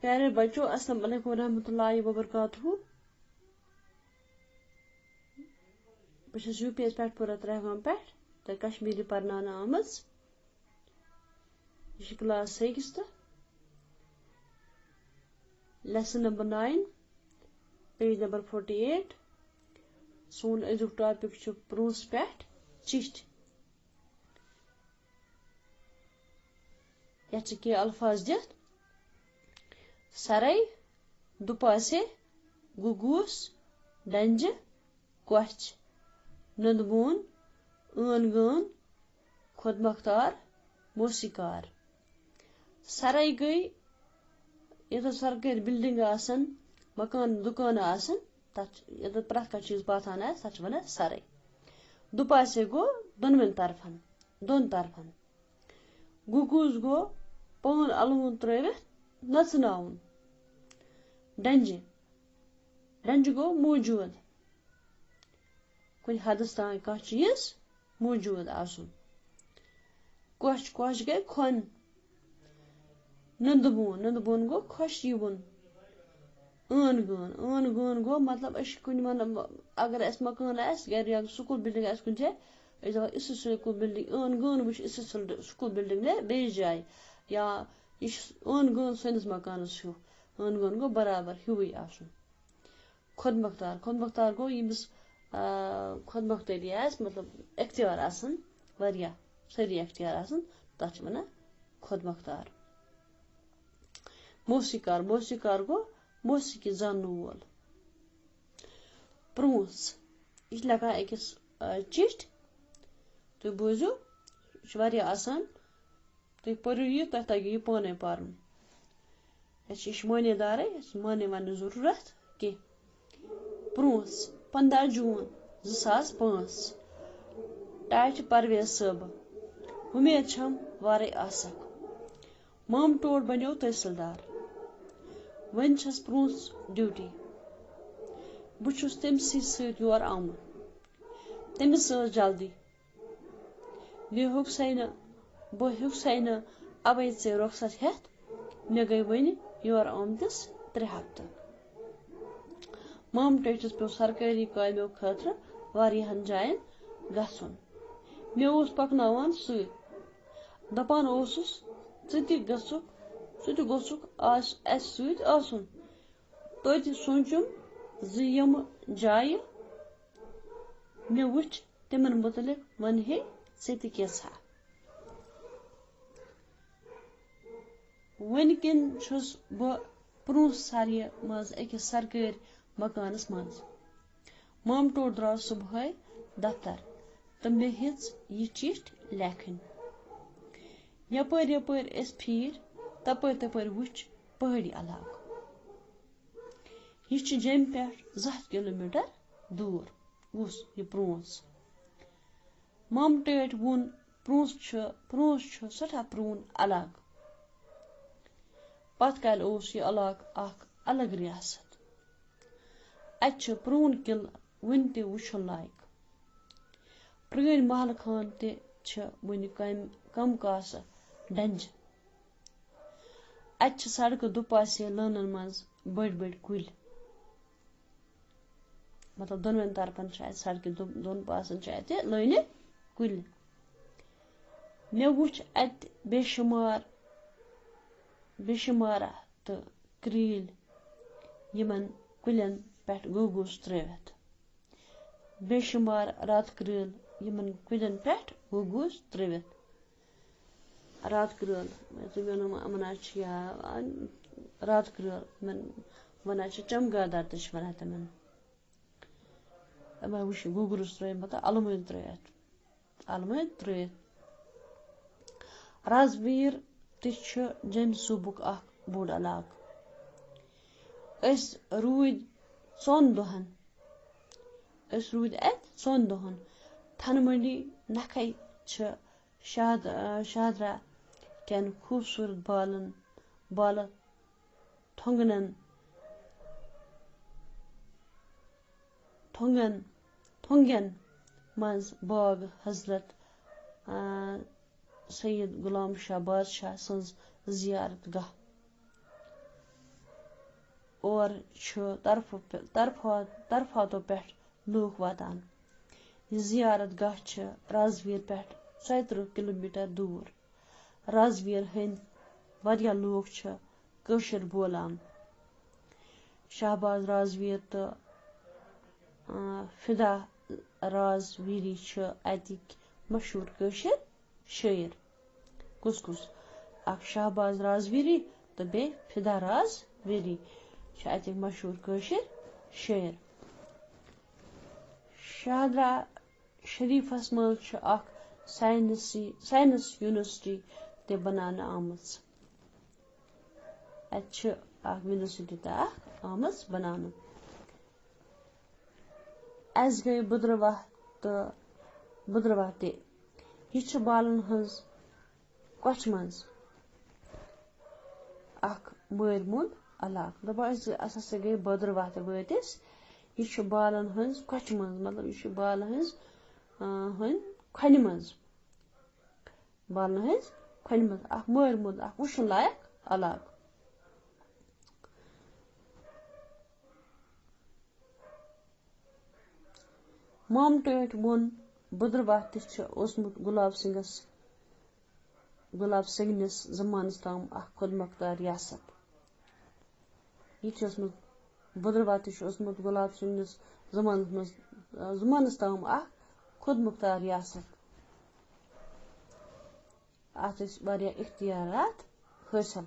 प्यारे बच्चों, अस्सलाम वालेकुम रहमतुल्लाहि व बरकातहू। बस यूपीएस पे पूरा 3 पे तो कश्मीरी परनाना आमज। यह क्लास 6 तो लेसन नंबर 9 पेज नंबर 48। सोन अजुक टॉपिक प्रूस पे चिट। ये कह अल्फाज दित सरई, दुपासे, गुगूस, डंज, कोच, नंदबून, ön गन, खुदमख्तार, मौसीकार। सरई गई ये सरकारी बिल्डिंग आसन, मकान दुकान आसन, ये प्रत कह चीज बातान आ तथ वन सरई। दुपासे गो दोनवन तरफन, दोन तरफन। गुगूस गो पान अलवन त्रिवित नचनाउन। डंज, डंज गो मौजूद, कुछ हदस तान कह चीज मौजूद आसन। कोच, कोच गए खन। नंदबून, नंदबून गो खुश युन। ön gun, ön gonna go मतलब कुन अगर अस मकान गर या स्कूल बिल्डिंग कुन इस स्कूल बिल्डिंग ön गन वुच इस स्कूल बिल्डिंग ने बेस जाए या ön गन सनिस मकानस हूँ। ön गन गो बराबर हुई आसन। खुदमख्तार, खुदमख्तार गो यमिस खुदमख्तारी आस मतलब इख्तियार आसन वरिया सारी इख्तियार आसन तथ वन खुदमख्तार। मौसीकार, मौसीकार गो मौसीकी जानने वोल। प्रूस, यह लगा अकिस चिट तुम बोजो वारिया आसान। तुम पढ़ो यह तह तगे यह पाने पारन। यह मानेदार माने वन जरूरत कह। प्रूस 15 जून 2005। टाइच परवेज सब। उम्मीद छम वारे आसक। मम टोड बनो तहसीलदार। One छस प्रूस duty. बुछुस तमसी सत योर आमुत। तमिस जल्दी। बह हुक्सै न अवै ऐ रुखसत हेत। मे गई वन योर आमतिस 3 हफ्ते। मम टेचस पे सरकारी कामों खतर वारियाहन जायन गसुन। मे ओस पकनावान सत। दपान ओसुस ति गोसुक अस सत आसुन। तोति सोचुम ज यम जाय मे वुच तिमन मुतलिक वन हे ति कैसा। वन किन छुस ब प्रूस सारिया मज अकिस सरकारी मकानस मज। मम टोड द्राव सुबह दफ्तर तो मे हिच यह चिट लेखन। यपर यपर अस फिर तपर तपर वुच पहाड़ी इलाक। यह जम पे 100 किलोमीटर दूर उस यह प्रूस। मम टेट वुन प्रूस सठा प्रून इलाक। पत कल यह इलाक अख अलग रियासत। अच प्रून किल वन त वुचन लायक। प्रेन महल खान वन कम कास डंज। अच सड़क दुपासे लानन मज बड़ बड़ कुल। मतलब दोनवन तरफन सड़क दोन पासन अत लान कुल। मे वुच अत बेशुमार तो क्रील यमन कुलन पे गुगूस त्रिवित। बेशुमार रात क्रील यमन कुलन पे गुगूस त्रिवित। रात क्रील वन रात क्रील वन चमगादड़ वन तमन वुच गुगुरस त्रित मतलब अलमद त्रित। राजवीर जम सूबुक बोड़ इलाक। रूद 4 दोहन। रूद अत 4 दोहन। थनमंडी नखै शाहदरा कन खूबसूरत बाल थोंगन मज बाग हजरत सैयद गुलाम शाह बादशाह सज जियारत गाह। और तरफातो पे लूख वातान जियारत गाह राजवीर पे 130 किलोमीटर दूर राजवीर हंद वारिया लूख कशर बोलान शहबाज राजवीर तो फिदा राजवीरी अतिक मशहूर कशर शायर कुस अख शहबाज राजवीरी तो बे फिदा राजवीरी अतिक मशहूर कशर शायर शाहदरा शरीफस मज साइंस यूनिवर्सिटी ते बनाना आमज यूनिवर्सिटी आमज बनाना अस गई बुधरवाह ते यह बालन हज कछ मज मर मुल अलाक दस गई बुधरवाह ते वतिस यह बालन हज कछ मज मतलब यह बाल हज खन मज बालन हज खन मज मर मुल वुशन लायक अलाक मॉम टोट वोन बुधरवाह तोसमुत गुलाब सिंगनस जमानस ताम खुद मुख्तार रियासत यह बुधरवाह तोसमुत गुलाब सिंगनस जमानस ताम खुद मुख्तार रियासत अत वारिया इख्तियारात हासिल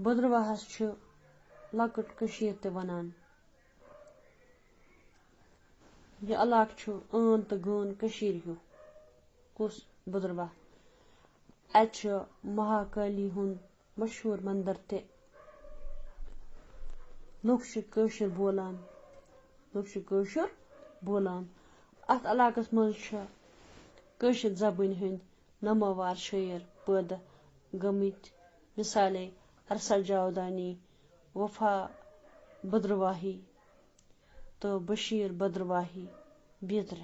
बुधरवाहस लकट कशीर ते वनान यह इलाक अन तो गन कशीर हूँ कुस बुधरवाह अत महाकाली हुंद मशहूर मंदिर ते लुक कशर बोलान अत इलाकस मज कशर जबान हंद नमोवार शायर पैदा गमित मिसाले अरसल जावदानी वफा भद्रवाही तो बशीर भद्रवाही बेतर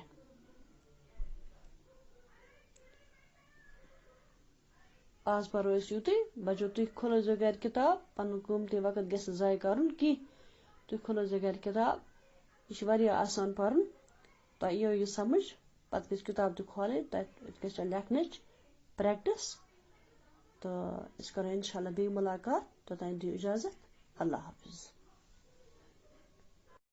आज परो युत बचो तुम खोलो घर किताब पन कीमती वक्त गि जाय कर तुम खोलो घर किताब यह आसान पर्न तुम यो यह समझ पत गि किताब तुम खोल तथ लिखन प्रैक्टिस तो करो इंशाल्लाह बे मुलाकात तोतान दियो इजाजत अल्लाह हाफिज।